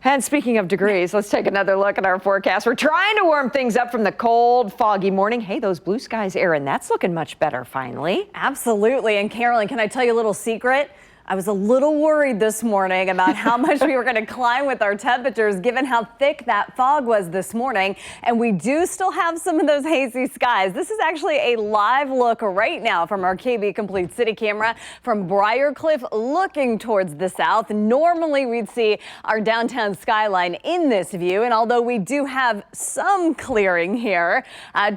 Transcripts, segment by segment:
And speaking of degrees, let's take another look at our forecast. We're trying to warm things up from the cold, foggy morning. Hey, those blue skies, Erin, that's looking much better finally. Absolutely. And Carolyn, can I tell you a little secret? I was a little worried this morning about how much we were going to climb with our temperatures given how thick that fog was this morning. And we do still have some of those hazy skies. This is actually a live look right now from our KB Complete City camera from Briarcliff looking towards the south. Normally we'd see our downtown skyline in this view. And although we do have some clearing here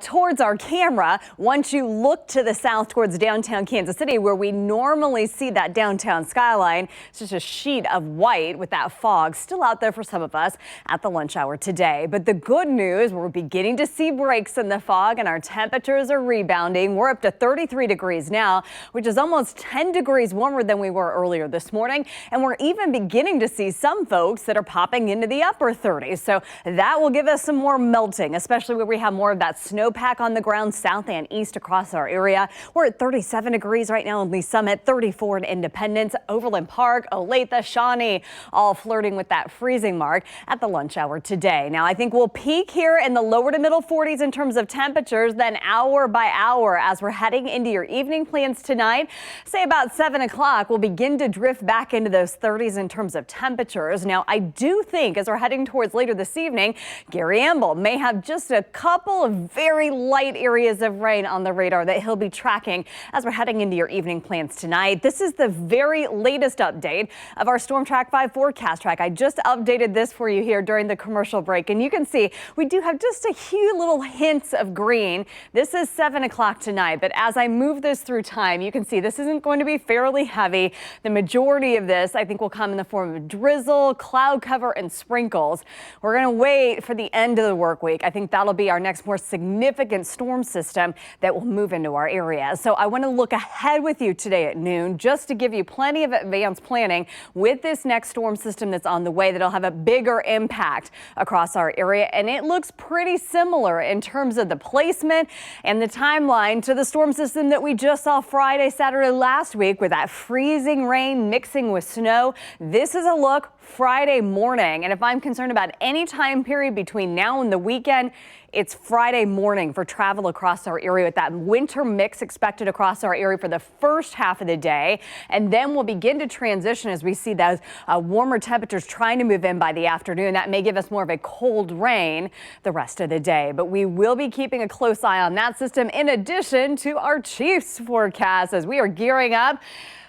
towards our camera, once you look to the south towards downtown Kansas City, where we normally see that downtown skyline, it's just a sheet of white with that fog still out there for some of us at the lunch hour today. But the good news, we're beginning to see breaks in the fog and our temperatures are rebounding. We're up to 33 degrees now, which is almost 10 degrees warmer than we were earlier this morning. And we're even beginning to see some folks that are popping into the upper 30s. So that will give us some more melting, especially where we have more of that snowpack on the ground south and east across our area. We're at 37 degrees right now in Lee Summit, 34 in Independence, Overland Park, Olathe, Shawnee, all flirting with that freezing mark at the lunch hour today. Now, I think we'll peak here in the lower to middle 40s in terms of temperatures, then hour by hour as we're heading into your evening plans tonight. Say about 7 o'clock, we'll begin to drift back into those 30s in terms of temperatures. Now, I do think as we're heading towards later this evening, Gary Amble may have just a couple of very light areas of rain on the radar that he'll be tracking as we're heading into your evening plans tonight. This is the very latest update of our Storm Track 5 forecast track. I just updated this for you here during the commercial break, and you can see we do have just a few little hints of green. This is 7 o'clock tonight, but as I move this through time, you can see this isn't going to be fairly heavy. The majority of this, I think, will come in the form of drizzle, cloud cover, and sprinkles. We're going to wait for the end of the work week. I think that'll be our next more significant storm system that will move into our area. So I want to look ahead with you today at noon just to give you plenty of advanced planning with this next storm system that's on the way that'll have a bigger impact across our area. And it looks pretty similar in terms of the placement and the timeline to the storm system that we just saw Friday, Saturday last week with that freezing rain mixing with snow. This is a look Friday morning. And if I'm concerned about any time period between now and the weekend, it's Friday morning for travel across our area with that winter mix expected across our area for the first half of the day. And then we'll begin to transition as we see those warmer temperatures trying to move in by the afternoon. That may give us more of a cold rain the rest of the day. But we will be keeping a close eye on that system in addition to our Chiefs forecast as we are gearing up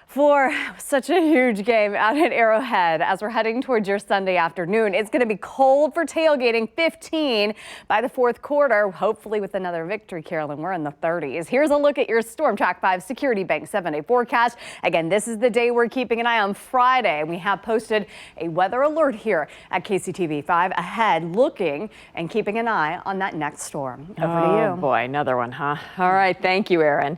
for such a huge game out at Arrowhead as we're heading towards your Sunday afternoon. It's going to be cold for tailgating, 15 by the fourth quarter, hopefully with another victory, Carolyn. We're in the 30s. Here's a look at your Storm Track 5 Security Bank 7-day forecast. Again, this is the day we're keeping an eye on Friday. We have posted a weather alert here at KCTV 5 ahead, looking and keeping an eye on that next storm. Over to you. Oh boy, another one, huh? All right, thank you, Erin.